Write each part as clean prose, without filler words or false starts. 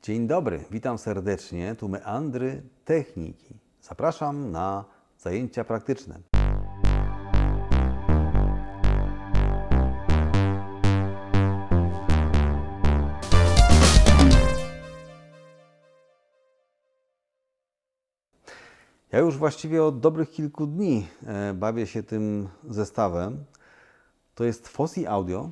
Dzień dobry, witam serdecznie, tu Meandry Techniki. Zapraszam na zajęcia praktyczne. Ja już właściwie od dobrych kilku dni bawię się tym zestawem. To jest Fosi Audio,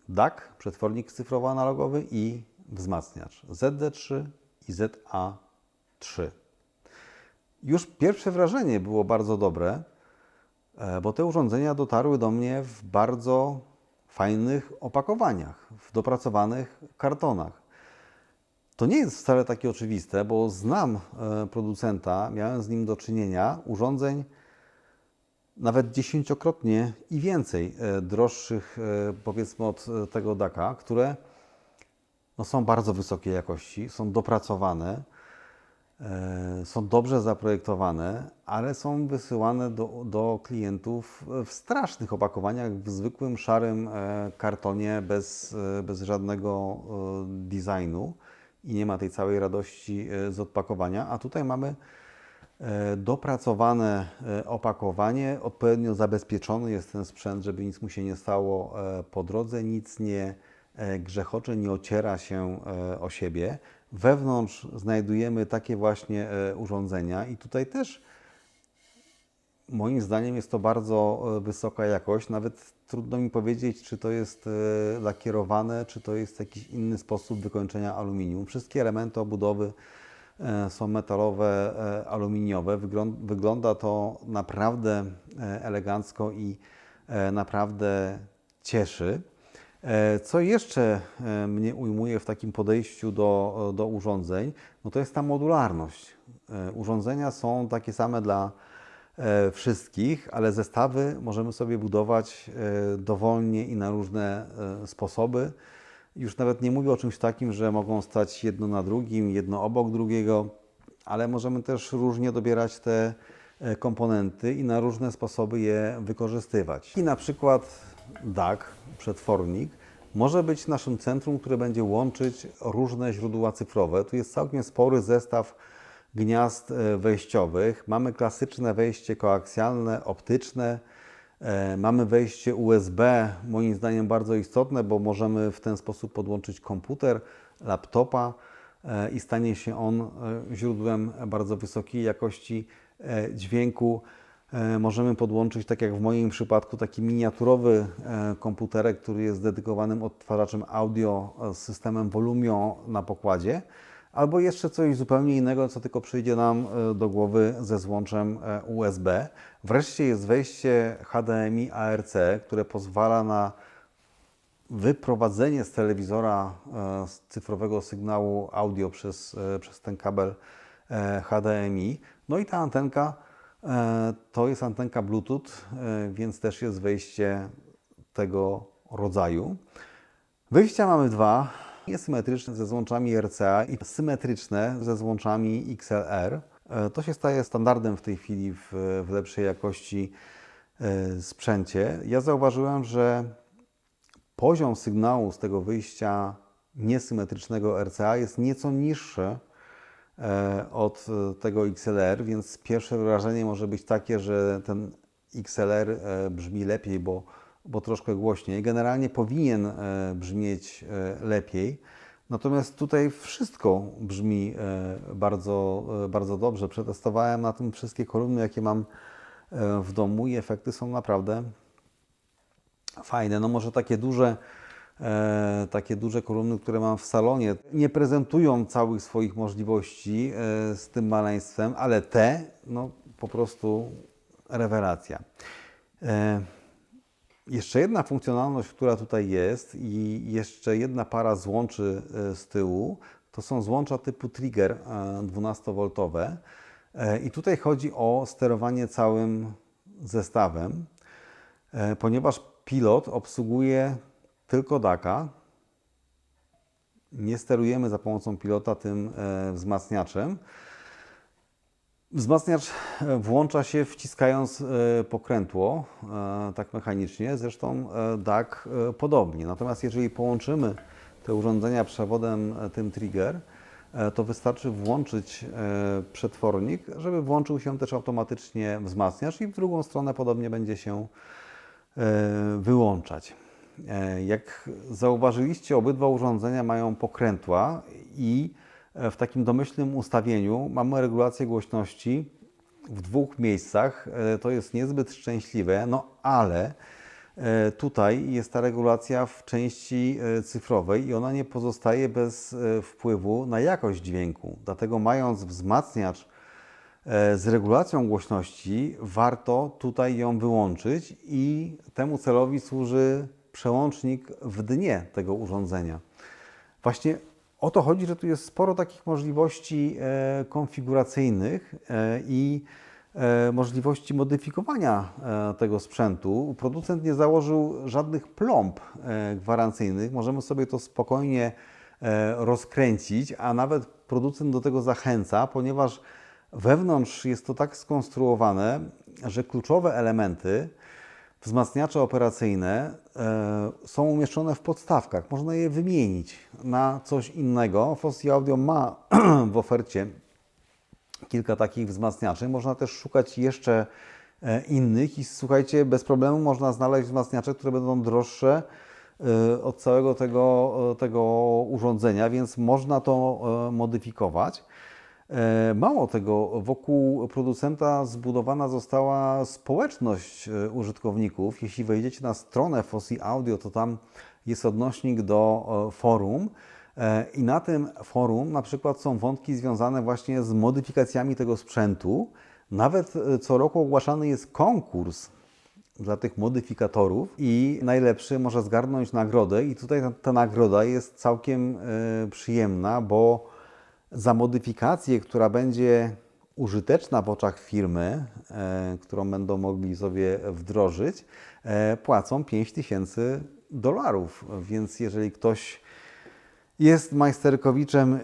DAC, przetwornik cyfrowo-analogowy i wzmacniacz ZD3 i ZA3. Już pierwsze wrażenie było bardzo dobre, bo te urządzenia dotarły do mnie w bardzo fajnych opakowaniach, w dopracowanych kartonach. To nie jest wcale takie oczywiste, bo znam producenta, miałem z nim do czynienia, urządzeń nawet dziesięciokrotnie i więcej droższych, powiedzmy, od tego DAC-a, które są bardzo wysokiej jakości, są dopracowane, są dobrze zaprojektowane, ale są wysyłane do klientów w strasznych opakowaniach, w zwykłym szarym kartonie bez żadnego designu i nie ma tej całej radości z odpakowania, a tutaj mamy dopracowane opakowanie, odpowiednio zabezpieczony jest ten sprzęt, żeby nic mu się nie stało po drodze, nic nie grzechocze, nie ociera się o siebie. Wewnątrz znajdujemy takie właśnie urządzenia i tutaj też moim zdaniem jest to bardzo wysoka jakość. Nawet trudno mi powiedzieć, czy to jest lakierowane, czy to jest jakiś inny sposób wykończenia aluminium. Wszystkie elementy obudowy są metalowe, aluminiowe. Wygląda to naprawdę elegancko i naprawdę cieszy. Co jeszcze mnie ujmuje w takim podejściu do urządzeń, no to jest ta modularność. Urządzenia są takie same dla wszystkich, ale zestawy możemy sobie budować dowolnie i na różne sposoby. Już nawet nie mówię o czymś takim, że mogą stać jedno na drugim, jedno obok drugiego, ale możemy też różnie dobierać te komponenty i na różne sposoby je wykorzystywać. I na przykład DAC, przetwornik, może być naszym centrum, które będzie łączyć różne źródła cyfrowe. Tu jest całkiem spory zestaw gniazd wejściowych. Mamy klasyczne wejście koaksjalne, optyczne. Mamy wejście USB, moim zdaniem bardzo istotne, bo możemy w ten sposób podłączyć komputer, laptopa i stanie się on źródłem bardzo wysokiej jakości dźwięku. Możemy podłączyć, tak jak w moim przypadku, taki miniaturowy komputerek, który jest dedykowanym odtwarzaczem audio z systemem Volumio na pokładzie. Albo jeszcze coś zupełnie innego, co tylko przyjdzie nam do głowy ze złączem USB. Wreszcie jest wejście HDMI ARC, które pozwala na wyprowadzenie z telewizora cyfrowego sygnału audio przez ten kabel HDMI. No i ta antenka to jest antenka Bluetooth, więc też jest wejście tego rodzaju. Wyjścia mamy dwa. Symetryczne ze złączami RCA i symetryczne ze złączami XLR. To się staje standardem w tej chwili w lepszej jakości sprzęcie. Ja zauważyłem, że poziom sygnału z tego wyjścia niesymetrycznego RCA jest nieco niższy od tego XLR, więc pierwsze wrażenie może być takie, że ten XLR brzmi lepiej, bo troszkę głośniej. Generalnie powinien brzmieć lepiej. Natomiast tutaj wszystko brzmi bardzo dobrze. Przetestowałem na tym wszystkie kolumny, jakie mam w domu i efekty są naprawdę fajne. No może takie duże kolumny, które mam w salonie, nie prezentują całych swoich możliwości z tym maleństwem, ale te, no po prostu rewelacja. Jeszcze jedna funkcjonalność, która tutaj jest i jeszcze jedna para złączy z tyłu, to są złącza typu trigger 12V. I tutaj chodzi o sterowanie całym zestawem, ponieważ pilot obsługuje tylko DAC-a. Nie sterujemy za pomocą pilota tym wzmacniaczem. Wzmacniacz włącza się wciskając pokrętło, tak mechanicznie, zresztą DAC podobnie. Natomiast jeżeli połączymy te urządzenia przewodem tym Trigger, to wystarczy włączyć przetwornik, żeby włączył się też automatycznie wzmacniacz i w drugą stronę podobnie będzie się wyłączać. Jak zauważyliście, obydwa urządzenia mają pokrętła i w takim domyślnym ustawieniu mamy regulację głośności w dwóch miejscach. To jest niezbyt szczęśliwe, no ale tutaj jest ta regulacja w części cyfrowej i ona nie pozostaje bez wpływu na jakość dźwięku. Dlatego mając wzmacniacz z regulacją głośności, warto tutaj ją wyłączyć i temu celowi służy przełącznik w dnie tego urządzenia. Właśnie o to chodzi, że tu jest sporo takich możliwości konfiguracyjnych i możliwości modyfikowania tego sprzętu. Producent nie założył żadnych plomb gwarancyjnych. Możemy sobie to spokojnie rozkręcić, a nawet producent do tego zachęca, ponieważ wewnątrz jest to tak skonstruowane, że kluczowe elementy, wzmacniacze operacyjne są umieszczone w podstawkach. Można je wymienić na coś innego. Fosi Audio ma w ofercie kilka takich wzmacniaczy. Można też szukać jeszcze innych i słuchajcie, bez problemu można znaleźć wzmacniacze, które będą droższe od całego tego urządzenia, więc można to modyfikować. Mało tego, wokół producenta zbudowana została społeczność użytkowników. Jeśli wejdziecie na stronę Fosi Audio, to tam jest odnośnik do forum i na tym forum na przykład są wątki związane właśnie z modyfikacjami tego sprzętu. Nawet co roku ogłaszany jest konkurs dla tych modyfikatorów i najlepszy może zgarnąć nagrodę i tutaj ta nagroda jest całkiem przyjemna, bo za modyfikację, która będzie użyteczna w oczach firmy, którą będą mogli sobie wdrożyć, płacą $5000. Więc jeżeli ktoś jest majsterkowiczem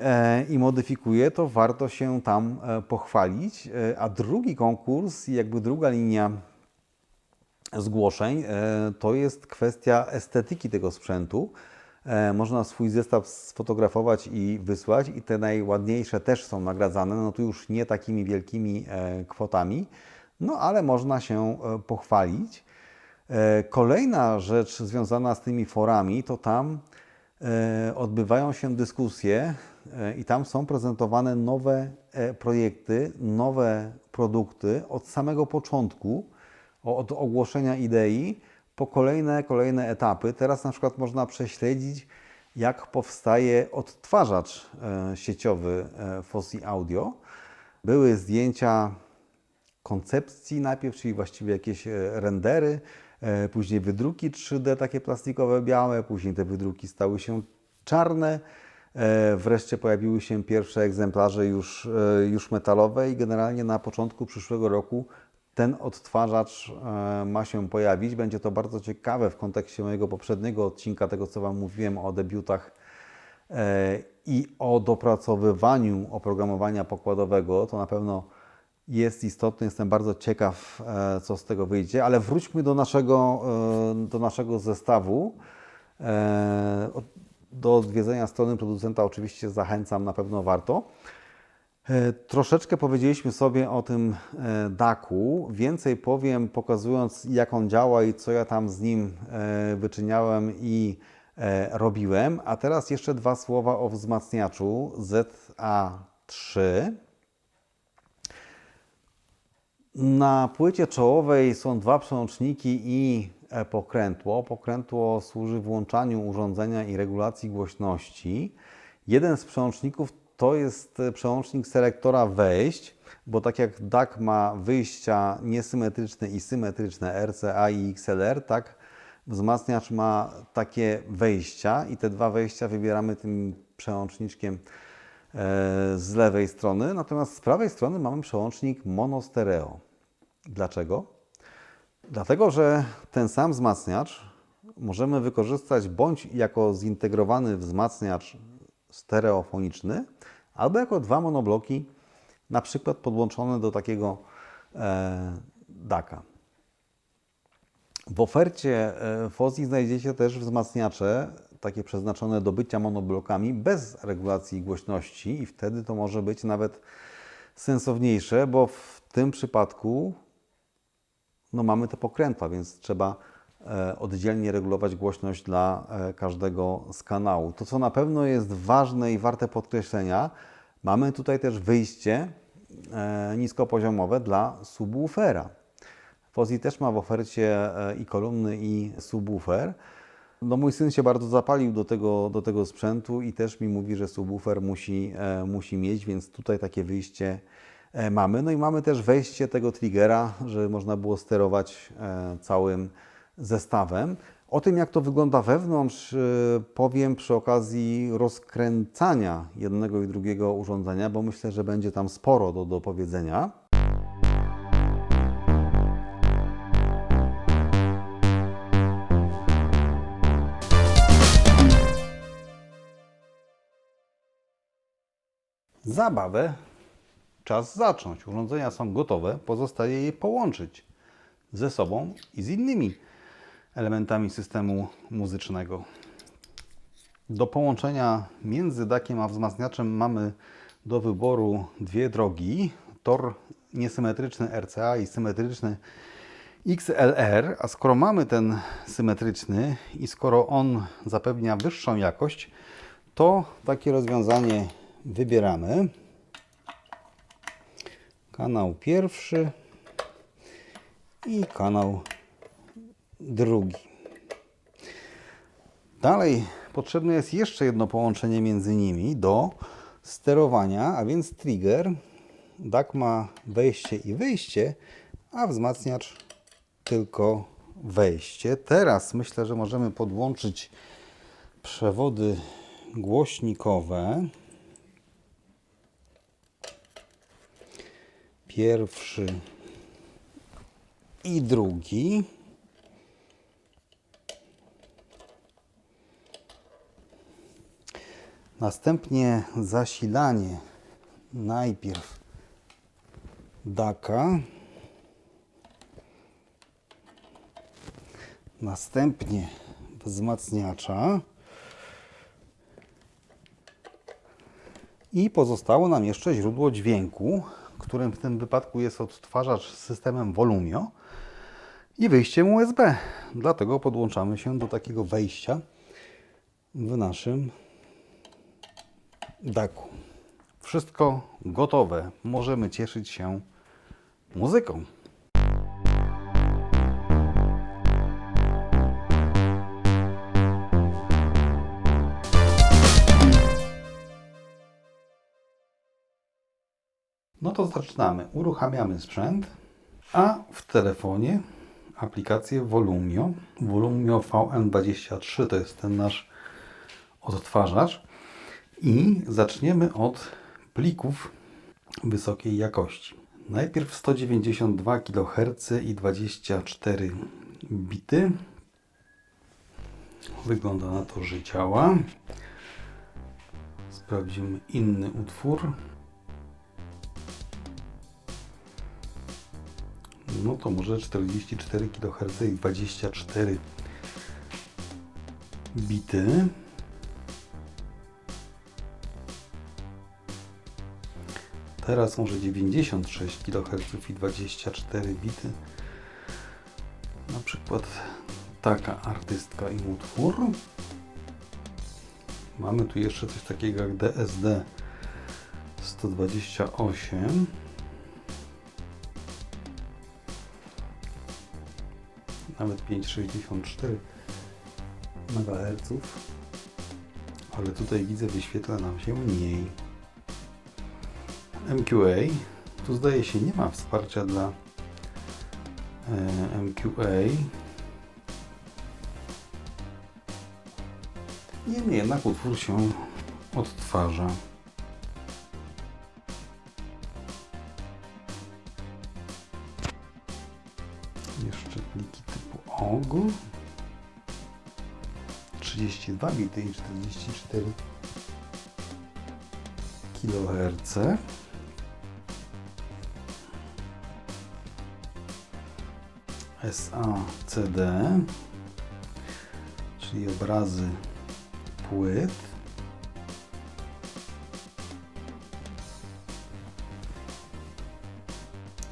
i modyfikuje, to warto się tam pochwalić. A drugi konkurs, jakby druga linia zgłoszeń, to jest kwestia estetyki tego sprzętu. Można swój zestaw sfotografować i wysłać i te najładniejsze też są nagradzane, no tu już nie takimi wielkimi kwotami, no ale można się pochwalić. Kolejna rzecz związana z tymi forami, to tam odbywają się dyskusje i tam są prezentowane nowe projekty, nowe produkty od samego początku, od ogłoszenia idei po kolejne etapy. Teraz na przykład można prześledzić, jak powstaje odtwarzacz sieciowy Fosi Audio. Były zdjęcia koncepcji najpierw, czyli właściwie jakieś rendery, później wydruki 3D, takie plastikowe, białe, później te wydruki stały się czarne, wreszcie pojawiły się pierwsze egzemplarze już metalowe i generalnie na początku przyszłego roku ten odtwarzacz ma się pojawić. Będzie to bardzo ciekawe w kontekście mojego poprzedniego odcinka, tego co Wam mówiłem o debiutach i o dopracowywaniu oprogramowania pokładowego. To na pewno jest istotne. Jestem bardzo ciekaw, co z tego wyjdzie, ale wróćmy do naszego zestawu. Do odwiedzenia strony producenta oczywiście zachęcam, na pewno warto. Troszeczkę powiedzieliśmy sobie o tym DAC-u. Więcej powiem, pokazując, jak on działa i co ja tam z nim wyczyniałem i robiłem. A teraz jeszcze dwa słowa o wzmacniaczu ZA3. Na płycie czołowej są dwa przełączniki i pokrętło. Pokrętło służy włączaniu urządzenia i regulacji głośności. Jeden z przełączników to jest przełącznik selektora wejść, bo tak jak DAC ma wyjścia niesymetryczne i symetryczne RCA i XLR, tak wzmacniacz ma takie wejścia i te dwa wejścia wybieramy tym przełączniczkiem z lewej strony, natomiast z prawej strony mamy przełącznik monostereo. Dlaczego? Dlatego, że ten sam wzmacniacz możemy wykorzystać bądź jako zintegrowany wzmacniacz stereofoniczny, albo jako dwa monobloki, na przykład podłączone do takiego DAC-a. W ofercie Fosi znajdziecie też wzmacniacze takie przeznaczone do bycia monoblokami bez regulacji głośności i wtedy to może być nawet sensowniejsze, bo w tym przypadku mamy te pokrętła, więc trzeba oddzielnie regulować głośność dla każdego z kanałów. To, co na pewno jest ważne i warte podkreślenia, mamy tutaj też wyjście niskopoziomowe dla subwoofera. Fozzy też ma w ofercie i kolumny, i subwoofer. Mój syn się bardzo zapalił do tego sprzętu i też mi mówi, że subwoofer musi mieć, więc tutaj takie wyjście mamy. No i mamy też wejście tego triggera, żeby można było sterować całym zestawem. O tym, jak to wygląda wewnątrz, powiem przy okazji rozkręcania jednego i drugiego urządzenia, bo myślę, że będzie tam sporo do powiedzenia. Zabawę czas zacząć. Urządzenia są gotowe, pozostaje je połączyć ze sobą i z innymi elementami systemu muzycznego. Do połączenia między DAC-iem a wzmacniaczem mamy do wyboru dwie drogi. Tor niesymetryczny RCA i symetryczny XLR, a skoro mamy ten symetryczny i skoro on zapewnia wyższą jakość, to takie rozwiązanie wybieramy. Kanał pierwszy i kanał drugi. Dalej potrzebne jest jeszcze jedno połączenie między nimi do sterowania, a więc trigger. DAC ma wejście i wyjście, a wzmacniacz tylko wejście. Teraz myślę, że możemy podłączyć przewody głośnikowe. Pierwszy i drugi. Następnie zasilanie najpierw DAC-a, następnie wzmacniacza i pozostało nam jeszcze źródło dźwięku, którym w tym wypadku jest odtwarzacz z systemem Volumio i wyjściem USB. Dlatego podłączamy się do takiego wejścia w naszym DAC-u. Wszystko gotowe. Możemy cieszyć się muzyką. No to zaczynamy. Uruchamiamy sprzęt, a w telefonie aplikację Volumio. Volumio VM23 to jest ten nasz odtwarzacz. I zaczniemy od plików wysokiej jakości. Najpierw 192 kHz i 24 bity. Wygląda na to, że działa. Sprawdzimy inny utwór. No to może 44 kHz i 24 bity. Teraz może 96 kHz i 24 bity. Na przykład taka artystka i utwór. Mamy tu jeszcze coś takiego jak DSD 128. Nawet 5,64 MHz. Ale tutaj widzę, wyświetla nam się mniej. MQA. Tu zdaje się nie ma wsparcia dla MQA. Niemniej jednak utwór się odtwarza. Jeszcze pliki typu OGG. 32 bity i 44 kHz. SACD, czyli obrazy płyt.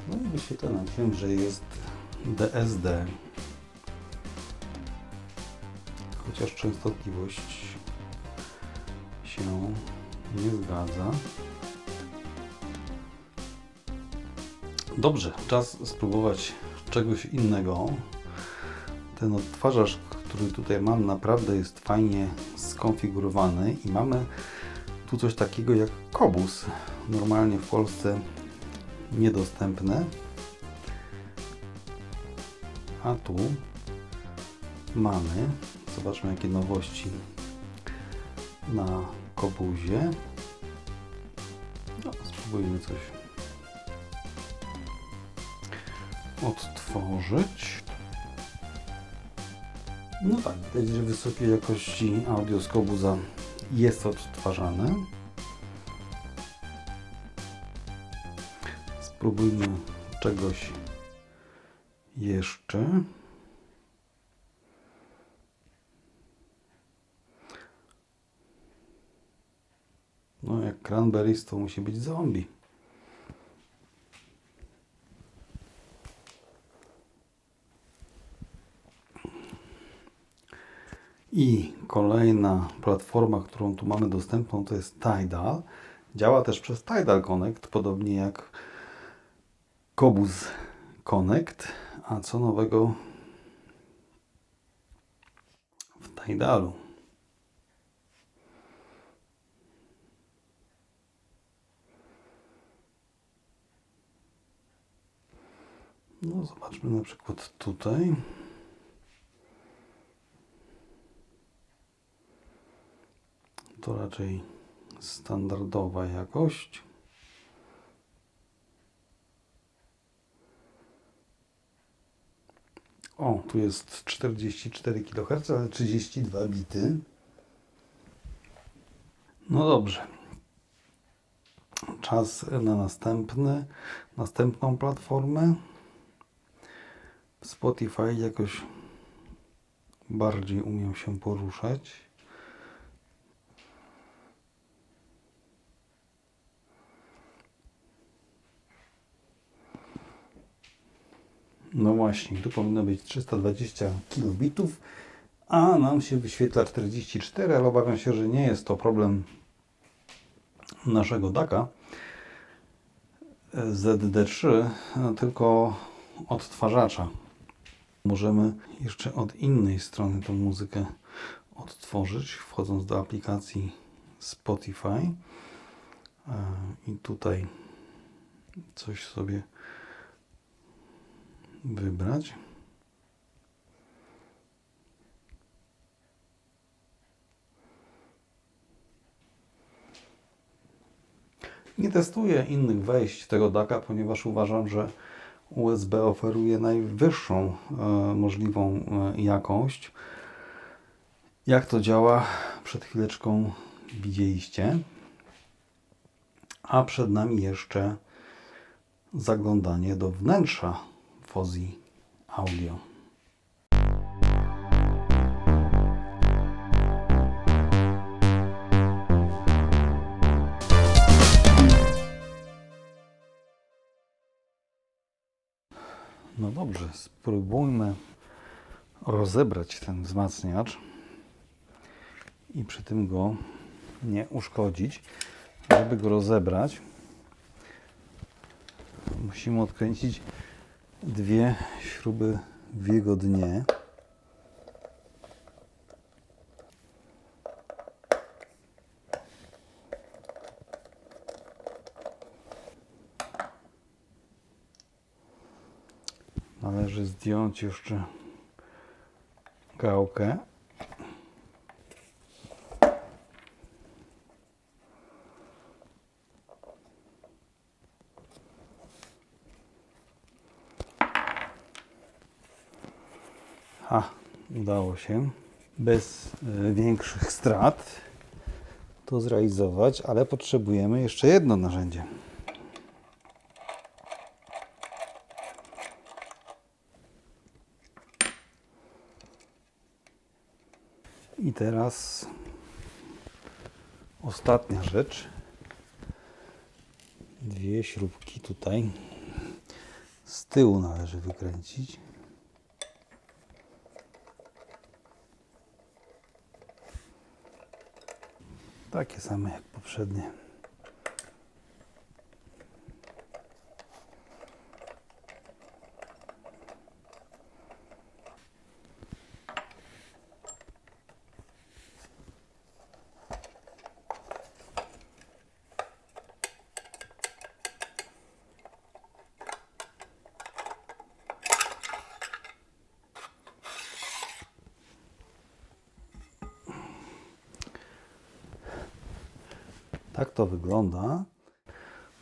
No i wyświetla nam się, że jest DSD. Chociaż częstotliwość się nie zgadza. Dobrze, czas spróbować czegoś innego. Ten odtwarzacz, który tutaj mam, naprawdę jest fajnie skonfigurowany i mamy tu coś takiego jak Qobuz. Normalnie w Polsce niedostępne. A tu mamy, zobaczmy jakie nowości na Qobuzie. No, spróbujmy coś odtworzyć. No tak, widać, że wysokiej jakości audio z Qobuza jest odtwarzane. Spróbujmy czegoś jeszcze. No jak Cranberries, to musi być zombie. I kolejna platforma, którą tu mamy dostępną, to jest Tidal. Działa też przez Tidal Connect, podobnie jak Qobuz Connect. A co nowego w Tidalu? No zobaczmy na przykład tutaj. To raczej standardowa jakość. O, tu jest 44 kHz, ale 32 bity. No dobrze. Czas na następną platformę. Spotify jakoś bardziej umiem się poruszać. No właśnie, tu powinno być 320 kilobitów, a nam się wyświetla 44, ale obawiam się, że nie jest to problem naszego DAC-a ZD3, tylko odtwarzacza. Możemy jeszcze od innej strony tą muzykę odtworzyć, wchodząc do aplikacji Spotify i tutaj coś sobie wybrać. Nie testuję innych wejść tego DAC-a, ponieważ uważam, że USB oferuje najwyższą możliwą jakość. Jak to działa, przed chwileczką widzieliście. A przed nami jeszcze zaglądanie do wnętrza Fozi Audio. No dobrze, spróbujmy rozebrać ten wzmacniacz i przy tym go nie uszkodzić. Żeby go rozebrać, musimy odkręcić dwie śruby w jego dnie. Należy zdjąć jeszcze gałkę. Udało się bez większych strat to zrealizować, ale potrzebujemy jeszcze jedno narzędzie. I teraz Ostatnia rzecz. Dwie śrubki tutaj z tyłu należy wykręcić. Takie same jak poprzednie. Tak to wygląda.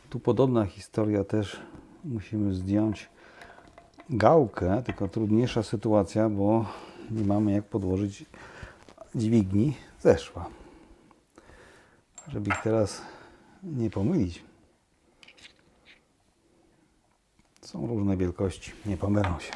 Tu podobna historia też. Musimy zdjąć gałkę, tylko trudniejsza sytuacja, bo nie mamy jak podłożyć dźwigni. Zeszła. Żeby ich teraz nie pomylić. Są różne wielkości, nie pomylą się.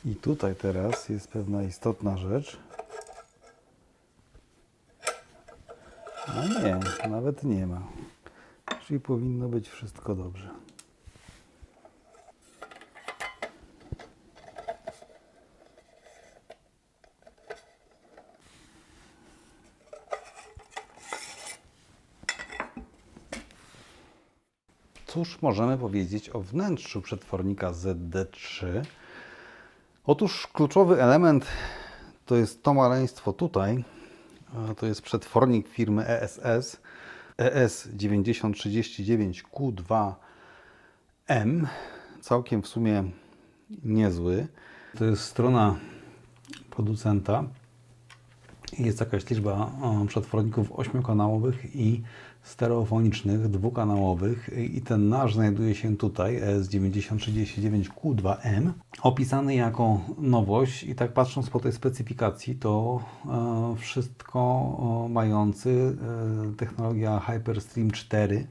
I tutaj teraz jest pewna istotna rzecz. A nie, nawet nie ma. Czyli powinno być wszystko dobrze. Cóż możemy powiedzieć o wnętrzu przetwornika ZD3? Otóż kluczowy element to jest to maleństwo tutaj. To jest przetwornik firmy ESS ES9039Q2M. Całkiem w sumie niezły. To jest strona producenta. Jest jakaś liczba przetworników 8-kanałowych i stereofonicznych, dwukanałowych i ten nasz znajduje się tutaj, ES9039Q2M, opisany jako nowość i tak patrząc po tej specyfikacji, to wszystko mający technologia HyperStream 4,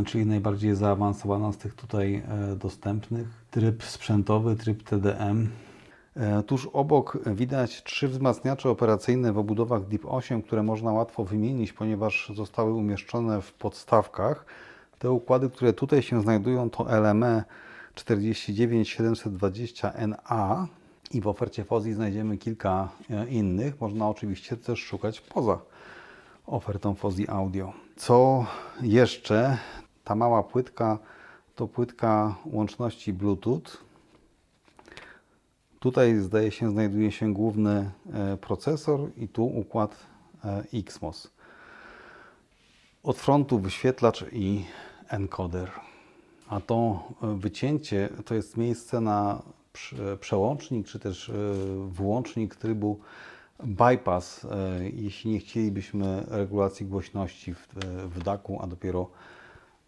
czyli najbardziej zaawansowana z tych tutaj dostępnych, tryb sprzętowy, tryb TDM. Tuż obok widać 3 wzmacniacze operacyjne w obudowach DIP-8, które można łatwo wymienić, ponieważ zostały umieszczone w podstawkach. Te układy, które tutaj się znajdują, to LME 49720NA i w ofercie Fozzi znajdziemy kilka innych. Można oczywiście też szukać poza ofertą Fozzi Audio. Co jeszcze? Ta mała płytka to płytka łączności Bluetooth. Tutaj zdaje się znajduje się główny procesor i tu układ XMOS. Od frontu wyświetlacz i encoder. A to wycięcie to jest miejsce na przełącznik czy też włącznik trybu bypass, jeśli nie chcielibyśmy regulacji głośności w DAC-u, a dopiero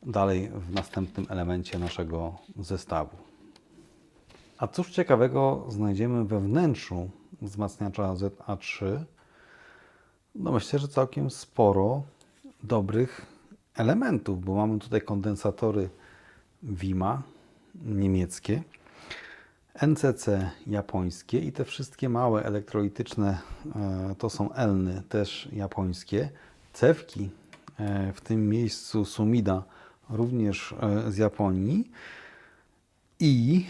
dalej w następnym elemencie naszego zestawu. A cóż ciekawego znajdziemy we wnętrzu wzmacniacza ZA3? No myślę, że całkiem sporo dobrych elementów, bo mamy tutaj kondensatory Wima niemieckie, NCC japońskie i te wszystkie małe elektrolityczne to są Elny też japońskie, cewki w tym miejscu Sumida również z Japonii i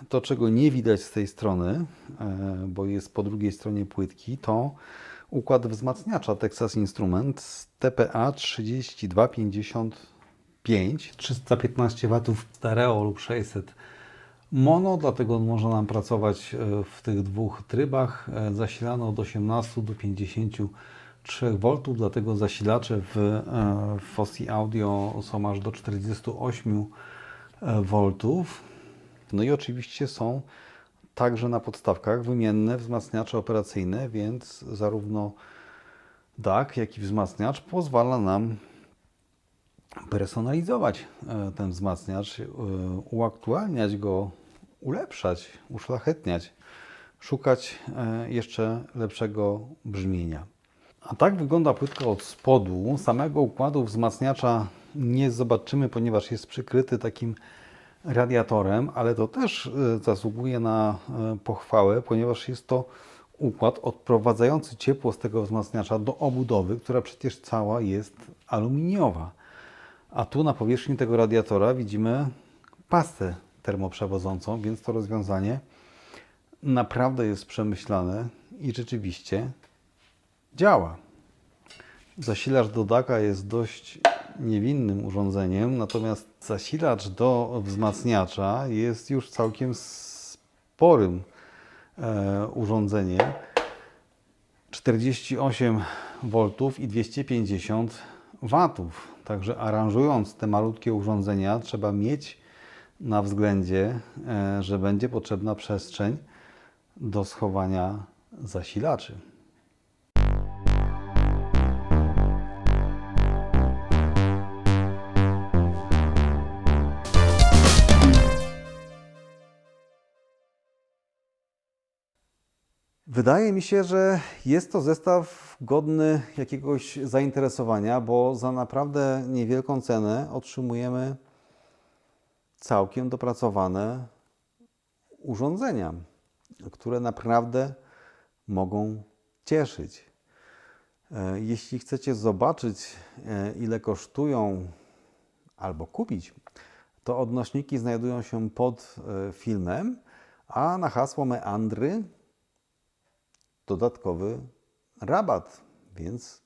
to, czego nie widać z tej strony, bo jest po drugiej stronie płytki, to układ wzmacniacza Texas Instruments TPA 3255, 315 W stereo lub 600 mono, dlatego może nam pracować w tych dwóch trybach. Zasilano od 18 do 53 V, dlatego zasilacze w Fozzi Audio są aż do 48 V. No i oczywiście są także na podstawkach wymienne wzmacniacze operacyjne, więc zarówno DAC, jak i wzmacniacz pozwala nam personalizować ten wzmacniacz, uaktualniać go, ulepszać, uszlachetniać, szukać jeszcze lepszego brzmienia. A tak wygląda płytka od spodu. Samego układu wzmacniacza nie zobaczymy, ponieważ jest przykryty takim radiatorem, ale to też zasługuje na pochwałę, ponieważ jest to układ odprowadzający ciepło z tego wzmacniacza do obudowy, która przecież cała jest aluminiowa. A tu na powierzchni tego radiatora widzimy pastę termoprzewodzącą, więc to rozwiązanie naprawdę jest przemyślane i rzeczywiście działa. Zasilacz do DAC-a jest dość niewinnym urządzeniem, natomiast zasilacz do wzmacniacza jest już całkiem sporym urządzeniem. 48 V i 250 W. Także aranżując te malutkie urządzenia, trzeba mieć na względzie, że będzie potrzebna przestrzeń do schowania zasilaczy. Wydaje mi się, że jest to zestaw godny jakiegoś zainteresowania, bo za naprawdę niewielką cenę otrzymujemy całkiem dopracowane urządzenia, które naprawdę mogą cieszyć. Jeśli chcecie zobaczyć, ile kosztują albo kupić, to odnośniki znajdują się pod filmem, a na hasło Meandry dodatkowy rabat, więc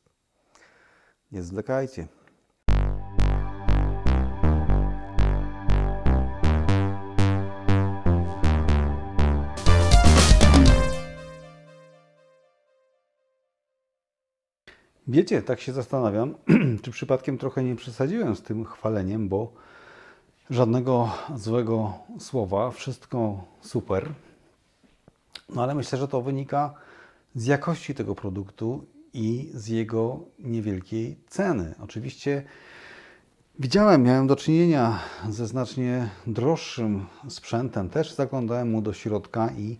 nie zwlekajcie. Wiecie, tak się zastanawiam, czy przypadkiem trochę nie przesadziłem z tym chwaleniem, bo żadnego złego słowa, wszystko super. No ale myślę, że to wynika z jakości tego produktu i z jego niewielkiej ceny. Oczywiście miałem do czynienia ze znacznie droższym sprzętem, też zaglądałem mu do środka i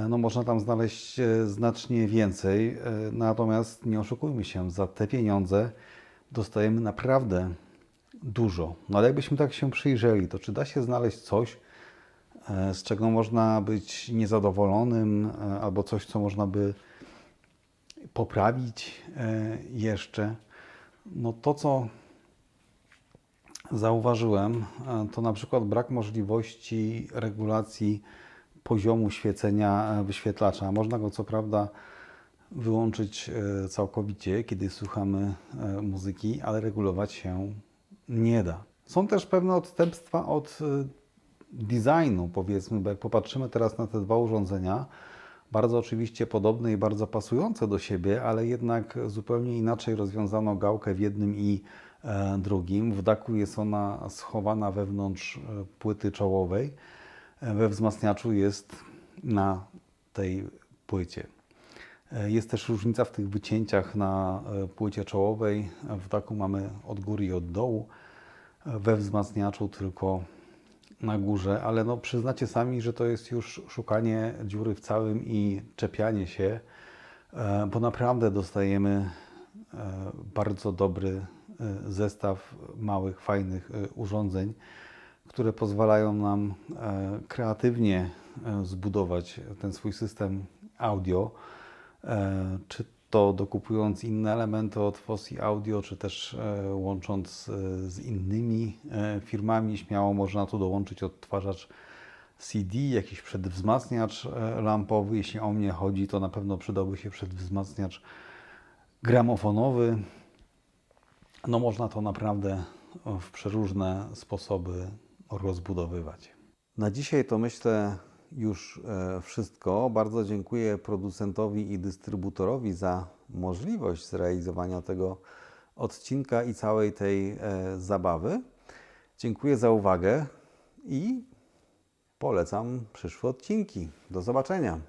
no, można tam znaleźć znacznie więcej, natomiast nie oszukujmy się, za te pieniądze dostajemy naprawdę dużo. No ale jakbyśmy tak się przyjrzeli, to czy da się znaleźć coś, z czego można być niezadowolonym, albo coś, co można by poprawić jeszcze? No to, co zauważyłem, to na przykład brak możliwości regulacji poziomu świecenia wyświetlacza. Można go co prawda wyłączyć całkowicie, kiedy słuchamy muzyki, ale regulować się nie da. Są też pewne odstępstwa od designu, powiedzmy, bo jak popatrzymy teraz na te dwa urządzenia, bardzo oczywiście podobne i bardzo pasujące do siebie, ale jednak zupełnie inaczej rozwiązano gałkę w jednym i drugim. W DAC-u jest ona schowana wewnątrz płyty czołowej, we wzmacniaczu jest na tej płycie. Jest też różnica w tych wycięciach na płycie czołowej. W DAC-u mamy od góry i od dołu, we wzmacniaczu tylko na górze, ale no przyznacie sami, że to jest już szukanie dziury w całym i czepianie się, bo naprawdę dostajemy bardzo dobry zestaw małych, fajnych urządzeń, które pozwalają nam kreatywnie zbudować ten swój system audio, czy to dokupując inne elementy od Fosi Audio, czy też łącząc z innymi firmami. Śmiało można tu dołączyć odtwarzacz CD, jakiś przedwzmacniacz lampowy. Jeśli o mnie chodzi, to na pewno przydałby się przedwzmacniacz gramofonowy. No można to naprawdę w przeróżne sposoby rozbudowywać. Na dzisiaj to myślę już wszystko. Bardzo dziękuję producentowi i dystrybutorowi za możliwość zrealizowania tego odcinka i całej tej zabawy. Dziękuję za uwagę i polecam przyszłe odcinki. Do zobaczenia.